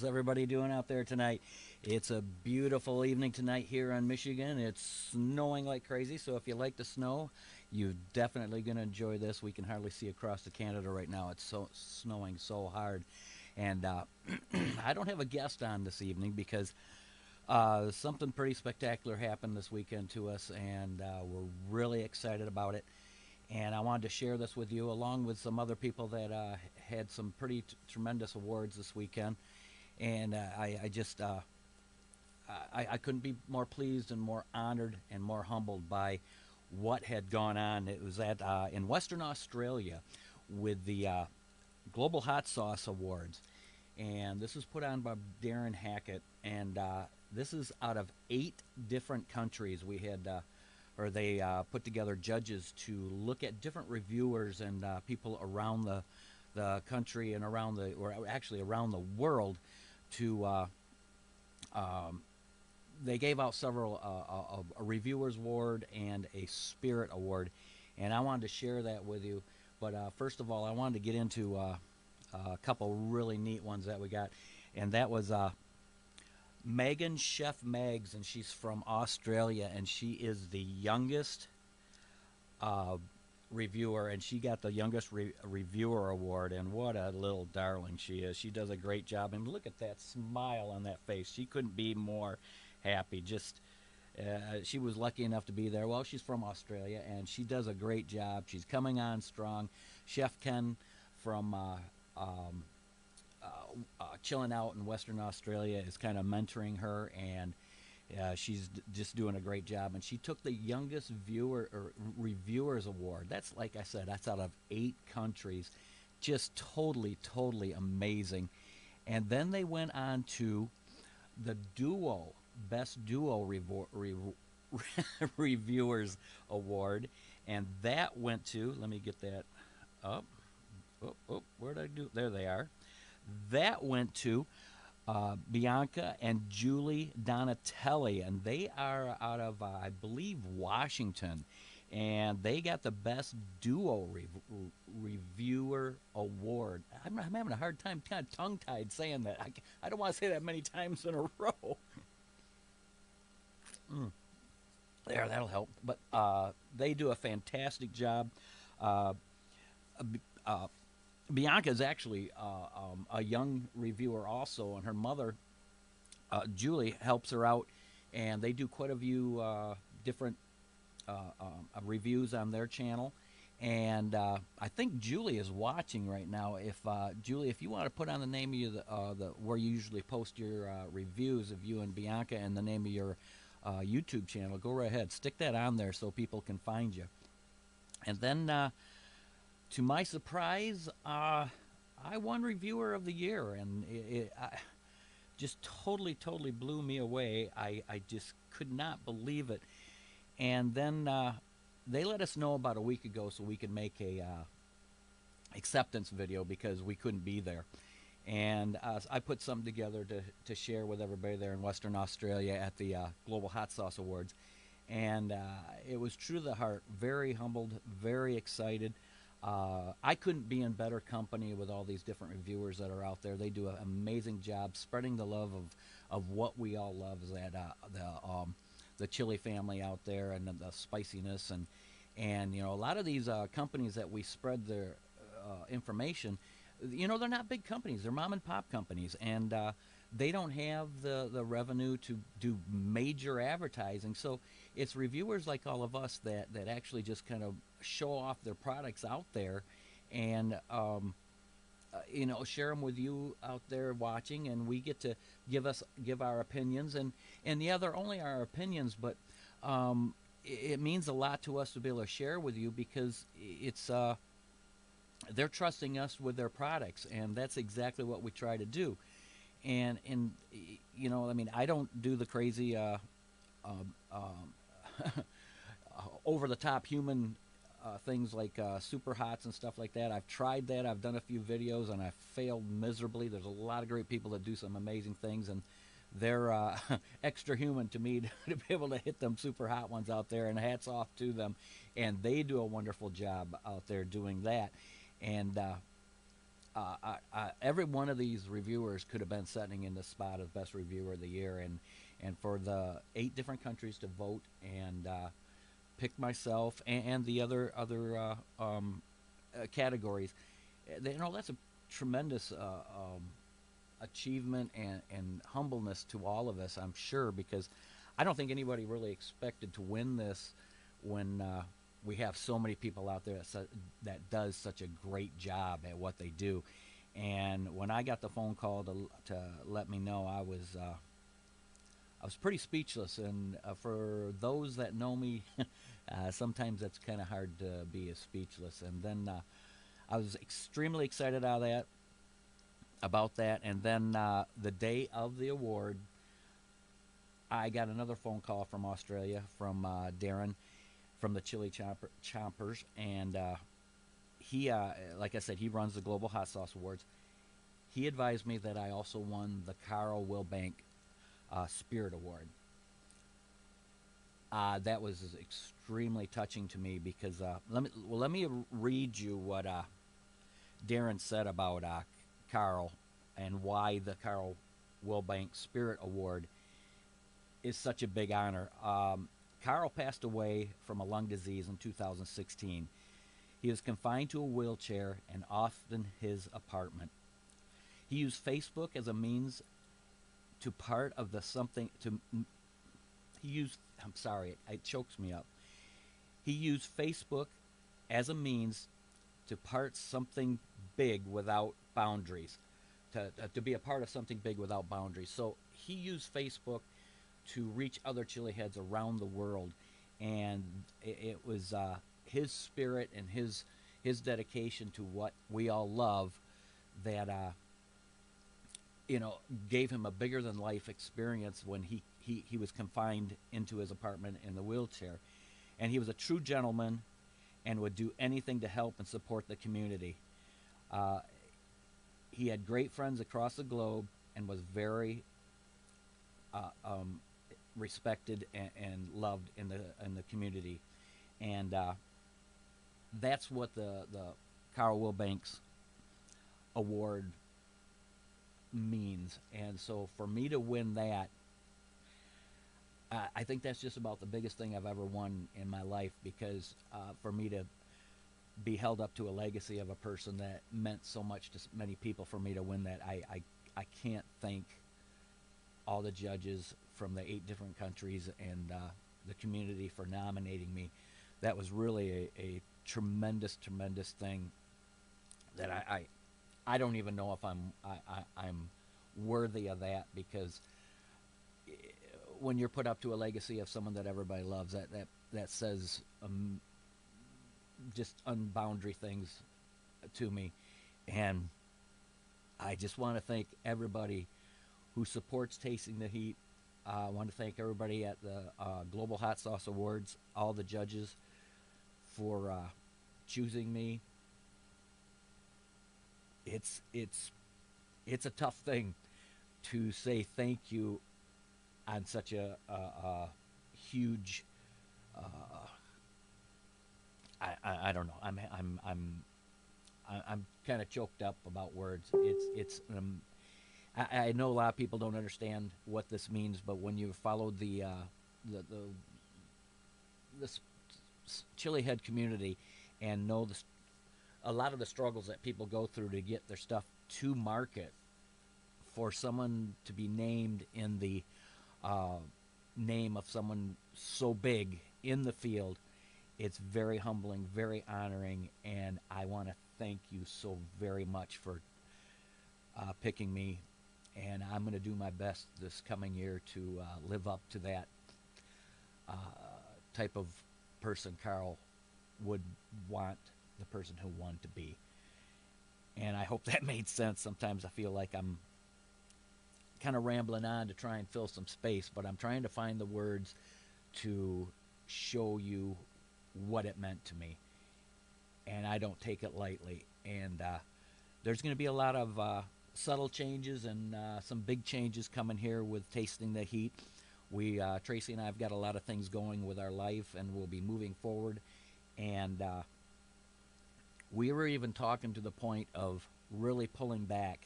How's everybody doing out there tonight? It's a beautiful evening tonight here in Michigan. It's snowing like crazy, so if you like the snow, you're definitely going to enjoy this. We can hardly see across to Canada right now. It's so snowing so hard. And I don't have a guest on this evening because something pretty spectacular happened this weekend to us, and we're really excited about it. And I wanted to share this with you along with some other people that had some pretty tremendous awards this weekend. And I couldn't be more pleased and more honored and more humbled by what had gone on. It was at in Western Australia with the Global Hot Sauce Awards, and this was put on by Darren Hackett, and this is out of 8 different countries. We had. Or they put together judges to look at different reviewers and people around the country and around the, or actually around the world to um, they gave out several a reviewers award and a spirit award, and I wanted to share that with you. But first of all, I wanted to get into a couple really neat ones that we got, and that was Megan Chef Megs, and she's from Australia, and she is the youngest uh, reviewer, and she got the youngest reviewer award. And what a little darling she is! She does a great job, and look at that smile on that face. She couldn't be more happy. Just she was lucky enough to be there. Well, she's from Australia, and she does a great job. She's coming on strong. Chef Ken from chilling out in Western Australia is kind of mentoring her, and she's just doing a great job. And she took the youngest viewer or reviewers award. That's, like I said, that's out of 8 countries. Just totally, totally amazing. And then they went on to the duo best duo reviewers award, and that went to, let me get that up. Where did I do? There they are. That went to Bianca and Julie Donatelli, and they are out of, I believe, Washington, and they got the best duo reviewer award. I'm having a hard time, kind of tongue tied saying that. I don't want to say that many times in a row. Mm. There, that'll help. But they do a fantastic job. Uh, uh, Bianca is actually a young reviewer also, and her mother, Julie, helps her out, and they do quite a few different reviews on their channel. And I think Julie is watching right now. If Julie, if you want to put on the name of the where you usually post your reviews of you and Bianca and the name of your YouTube channel, go right ahead, stick that on there so people can find you. And then to my surprise, I won Reviewer of the Year, and it just totally, totally blew me away. I just could not believe it. And then they let us know about a week ago so we could make a acceptance video because we couldn't be there. And I put something together to share with everybody there in Western Australia at the Global Hot Sauce Awards. And it was true to the heart, very humbled, very excited. I couldn't be in better company with all these different reviewers that are out there. They do an amazing job spreading the love of what we all love, is that the chili family out there, and the spiciness, and a lot of these companies that we spread their information, they're not big companies. They're mom and pop companies, and they don't have the revenue to do major advertising. So it's reviewers like all of us that actually just kind of show off their products out there, and share them with you out there watching, and we get to give our opinions, and yeah, they're only our opinions, but it means a lot to us to be able to share with you because it's they're trusting us with their products, and that's exactly what we try to do. And I mean, I don't do the crazy over the top human things like super hots and stuff like that. I've tried that. I've done a few videos and I've failed miserably. There's a lot of great people that do some amazing things, and they're extra human to me to be able to hit them super hot ones out there, and hats off to them. And they do a wonderful job out there doing that. And every one of these reviewers could have been sitting in the spot of best reviewer of the year, and for the 8 different countries to vote and pick myself and the other categories, that's a tremendous achievement and humbleness to all of us, I'm sure, because I don't think anybody really expected to win this when we have so many people out there that does such a great job at what they do. And when I got the phone call to let me know, I was pretty speechless. And for those that know me, sometimes that's kind of hard to be as speechless. And then I was extremely excited about that. And then the day of the award, I got another phone call from Australia from Darren from the Chili Chompers, and he, like I said, he runs the Global Hot Sauce Awards. He advised me that I also won the Carl Wilbank Spirit Award. That was extremely touching to me because let me read you what Darren said about Carl and why the Carl Wilbank Spirit Award is such a big honor. Carl passed away from a lung disease in 2016. He was confined to a wheelchair and often his apartment. He used Facebook as a means to part of the something to. He used. I'm sorry, it chokes me up. He used Facebook as a means to part something big without boundaries, to be a part of something big without boundaries. So he used Facebook to reach other chili heads around the world, and it was his spirit and his dedication to what we all love that gave him a bigger than life experience when he was confined into his apartment in the wheelchair. And he was a true gentleman and would do anything to help and support the community. He had great friends across the globe and was very respected and loved in the community. And that's what the Carl Wilbanks Award means. And so for me to win that, I think that's just about the biggest thing I've ever won in my life, because for me to be held up to a legacy of a person that meant so much to many people, for me to win that, I can't thank all the judges from the 8 different countries and the community for nominating me. That was really a tremendous, tremendous thing that I don't even know if I'm worthy of that, because when you're put up to a legacy of someone that everybody loves, that says just unboundary things to me. And I just want to thank everybody who supports Tasting the Heat. I want to thank everybody at the Global Hot Sauce Awards, all the judges, for choosing me. It's a tough thing to say thank you on such a huge. I don't know. I'm kind of choked up about words. I know a lot of people don't understand what this means, but when you followed the chili head community and know a lot of the struggles that people go through to get their stuff to market, for someone to be named in the name of someone so big in the field, it's very humbling, very honoring, and I want to thank you so very much for picking me. And I'm going to do my best this coming year to live up to that type of person Carl would want the person who won to be. And I hope that made sense. Sometimes I feel like I'm kind of rambling on to try and fill some space, but I'm trying to find the words to show you what it meant to me. And I don't take it lightly. And there's going to be a lot of subtle changes and some big changes coming here with Tasting the Heat. Tracy and I have got a lot of things going with our life, and we'll be moving forward. And We were even talking to the point of really pulling back,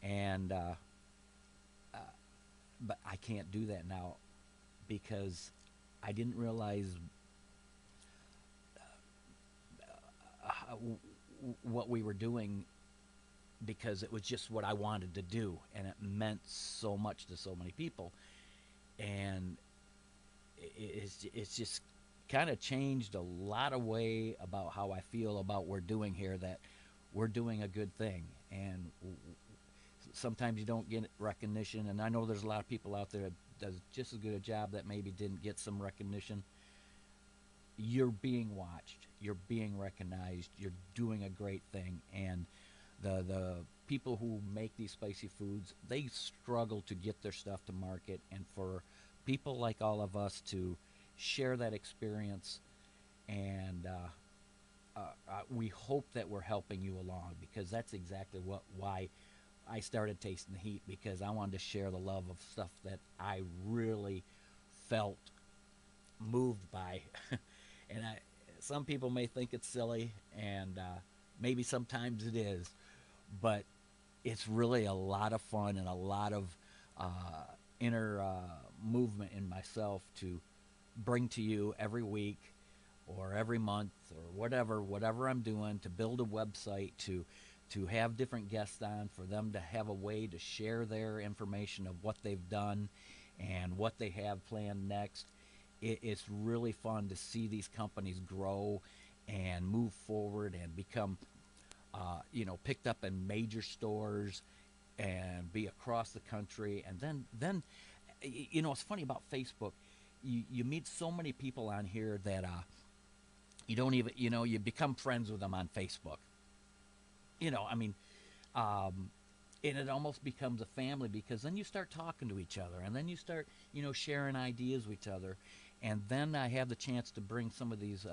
and but I can't do that now because I didn't realize what we were doing because it was just what I wanted to do, and it meant so much to so many people, and it's just kind of changed a lot of way about how I feel about what we're doing here. That we're doing a good thing, and sometimes you don't get recognition. And I know there's a lot of people out there that does just as good a job that maybe didn't get some recognition. You're being watched. You're being recognized. You're doing a great thing, and the people who make these spicy foods, they struggle to get their stuff to market, and for people like all of us to share that experience, and we hope that we're helping you along, because that's exactly why I started Tasting the Heat, because I wanted to share the love of stuff that I really felt moved by. And some people may think it's silly, and maybe sometimes it is, but it's really a lot of fun and a lot of inner movement in myself to bring to you every week or every month or whatever I'm doing, to build a website, to have different guests on, for them to have a way to share their information of what they've done and what they have planned next. It's really fun to see these companies grow and move forward and become, picked up in major stores and be across the country. And then, it's funny about Facebook. You meet so many people on here that you don't even, you become friends with them on Facebook. I mean, and it almost becomes a family, because then you start talking to each other, and then you start, sharing ideas with each other. And then I have the chance to bring some of these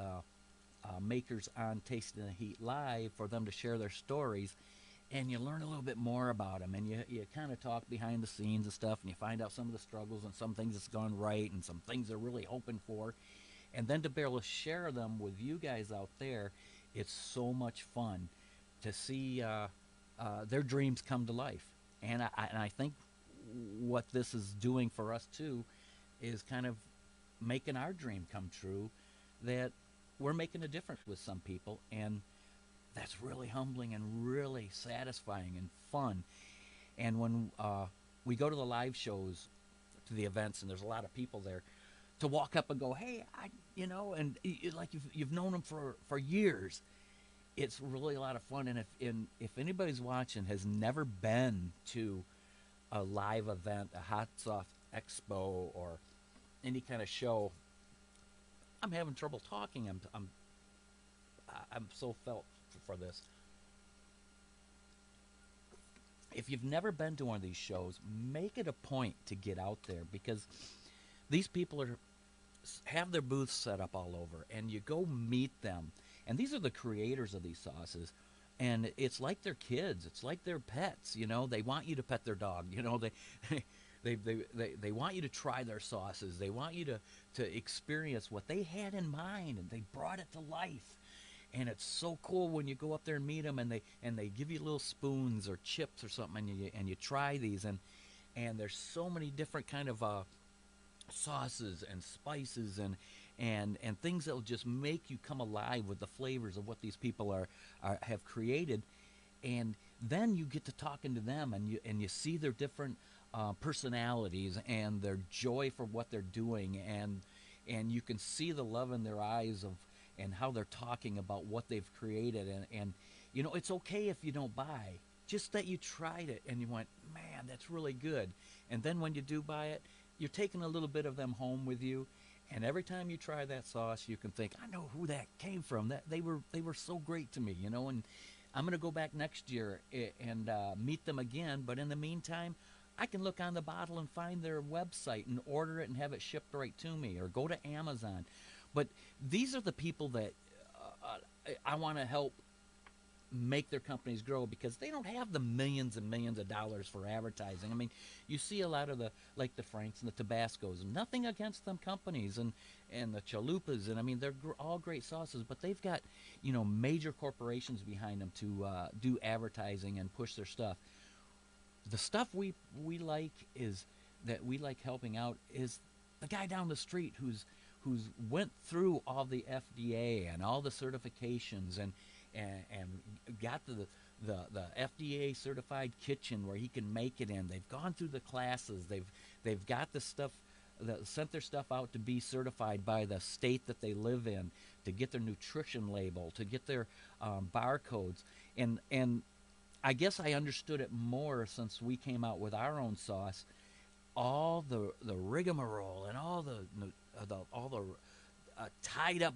makers on Tasting the Heat Live for them to share their stories, and you learn a little bit more about them, and you kind of talk behind the scenes and stuff, and you find out some of the struggles and some things that's gone right and some things they're really hoping for. And then to be able to share them with you guys out there, it's so much fun to see their dreams come to life. And I think what this is doing for us too is kind of making our dream come true, that we're making a difference with some people, and that's really humbling and really satisfying and fun. And when we go to the live shows, to the events, and there's a lot of people there, to walk up and go, hey, and like you've known them for years, it's really a lot of fun. And if anybody's watching has never been to a live event, a hot sauce expo, or any kind of show, I'm having trouble talking. I'm so felt for this. If you've never been to one of these shows, make it a point to get out there, because these people have their booths set up all over, and you go meet them. And these are the creators of these sauces, and it's like they're kids. It's like they're pets. They want you to pet their dog. They want you to try their sauces. They want you to experience what they had in mind, and they brought it to life. And it's so cool when you go up there and meet them, and they give you little spoons or chips or something, and you try these, and there's so many different kind of sauces and spices and things that will just make you come alive with the flavors of what these people have created. And then you get to talking to them, and you see their different personalities and their joy for what they're doing, and you can see the love in their eyes and how they're talking about what they've created. And it's okay if you don't buy, just that you tried it and you went, man, that's really good. And then when you do buy it, you're taking a little bit of them home with you. And every time you try that sauce, you can think, I know who that came from. That they were so great to me, And I'm going to go back next year and meet them again. But in the meantime, I can look on the bottle and find their website and order it and have it shipped right to me, or go to Amazon. But these are the people that I want to help make their companies grow because they don't have the millions and millions of dollars for advertising. I mean, you see a lot of the like the Franks and the Tabascos. Nothing against them companies and the Chalupas, and I mean they're all great sauces, but they've got major corporations behind them to do advertising and push their stuff. The stuff we like is that we like helping out is the guy down the street who's went through all the FDA and all the certifications and got the FDA certified kitchen where he can make it in. They've gone through the classes. They've got the stuff that sent their stuff out to be certified by the state that they live in, to get their nutrition label, to get their barcodes, and I guess I understood it more since we came out with our own sauce. All the rigmarole and all the tied up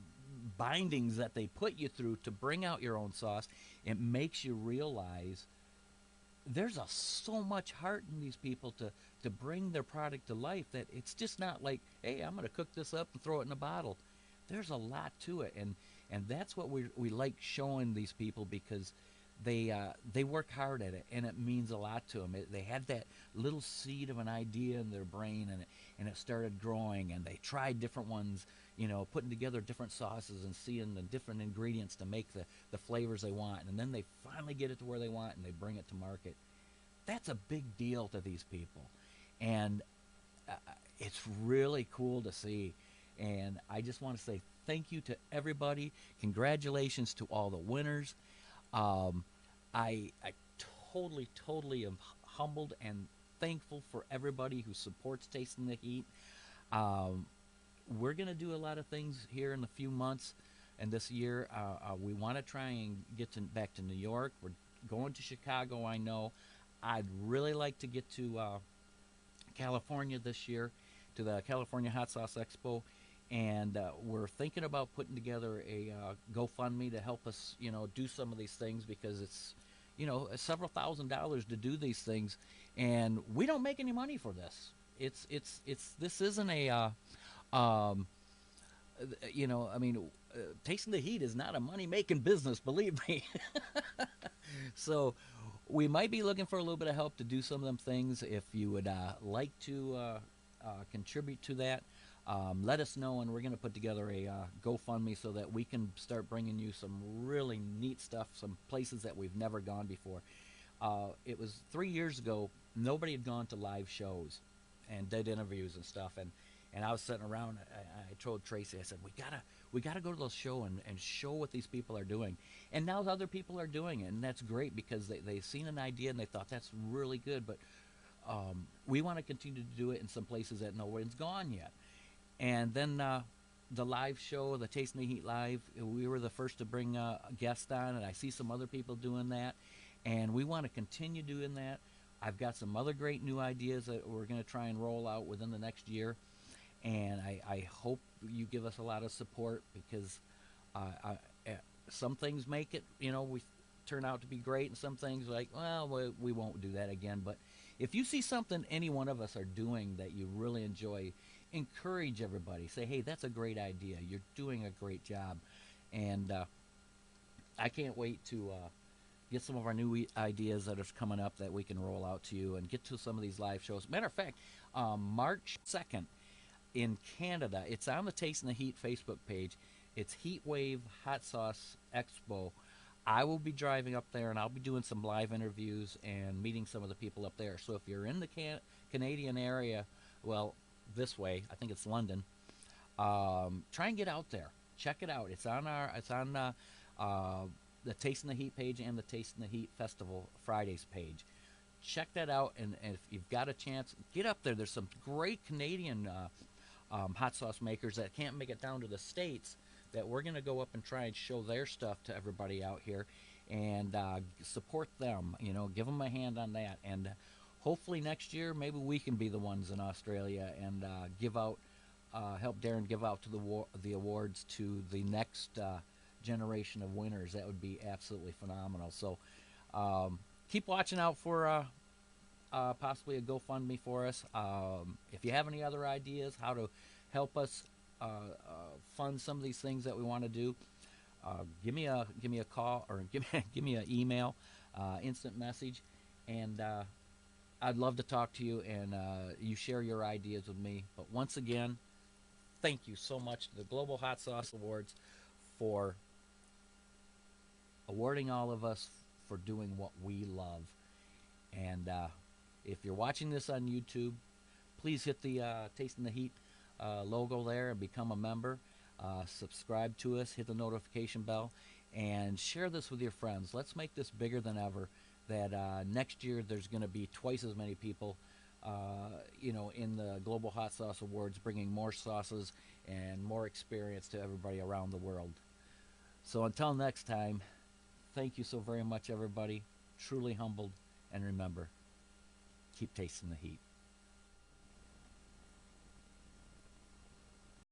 bindings that they put you through to bring out your own sauce, it makes you realize there's so much heart in these people to bring their product to life, that it's just not like, hey, I'm going to cook this up and throw it in a bottle. There's a lot to it, and that's what we like showing these people, because they work hard at it, and it means a lot to them. They had that little seed of an idea in their brain, and it started growing, and they tried different ones, putting together different sauces and seeing the different ingredients to make the flavors they want, and then they finally get it to where they want and they bring it to market. That's a big deal to these people, and uh, it's really cool to see. And I just want to say thank you to everybody. Congratulations to all the winners. Um, I totally am humbled and thankful for everybody who supports Tasting the Heat. Um, we're going to do a lot of things here in a few months and this year. We want to try and get back to New York. We're going to Chicago, I know. I'd really like to get to California this year, to the California Hot Sauce Expo. And we're thinking about putting together a GoFundMe to help us, do some of these things, because it's, several $1,000s to do these things, and we don't make any money for this. It's this isn't a, um, I mean, Tasting the Heat is not a money making business, believe me. So we might be looking for a little bit of help to do some of them things. If you would like to contribute to that, let us know, and we're going to put together a GoFundMe so that we can start bringing you some really neat stuff, some places that we've never gone before. It was 3 years ago. Nobody had gone to live shows and did interviews and stuff, and I was sitting around. I told Tracy, I said, we gotta go to those show and show what these people are doing. And now other people are doing it, and that's great, because they've seen an idea and they thought that's really good. But we want to continue to do it in some places that no one's gone yet. And then the live show, the Tasting the Heat Live, we were the first to bring a guest on, and I see some other people doing that. And we want to continue doing that. I've got some other great new ideas that we're going to try and roll out within the next year. And I hope you give us a lot of support, because some things make it, we turn out to be great, and some things like, well, we won't do that again. But if you see something any one of us are doing that you really enjoy, encourage everybody. Say, hey, that's a great idea. You're doing a great job. And I can't wait to get some of our new ideas that are coming up that we can roll out to you, and get to some of these live shows. Matter of fact, March 2nd in Canada, it's on the Tasting the Heat Facebook page. It's Heatwave Hot Sauce Expo. I will be driving up there, and I'll be doing some live interviews and meeting some of the people up there. So if you're in the Canadian area, well, this way, I think it's London. Try and get out there. Check it out. It's on the Tasting the Heat page and the Tasting the Heat Festival Fridays page. Check that out, and if you've got a chance, get up there. There's some great Canadian hot sauce makers that can't make it down to the States, that we're going to go up and try and show their stuff to everybody out here, and support them, give them a hand on that. And hopefully next year, maybe we can be the ones in Australia and give out, help Darren give out to the awards to the next generation of winners. That would be absolutely phenomenal. So keep watching out for possibly a GoFundMe for us. If you have any other ideas how to help us fund some of these things that we want to do, give me a call or give me an email, instant message, and I'd love to talk to you and you share your ideas with me. But once again, thank you so much to the Global Hot Sauce Awards for awarding all of us for doing what we love. And if you're watching this on YouTube, please hit the Tasting the Heat logo there and become a member. Subscribe to us, hit the notification bell, and share this with your friends. Let's make this bigger than ever. That next year there's going to be twice as many people, in the Global Hot Sauce Awards, bringing more sauces and more experience to everybody around the world. So until next time, thank you so very much, everybody. Truly humbled, and remember, keep tasting the heat.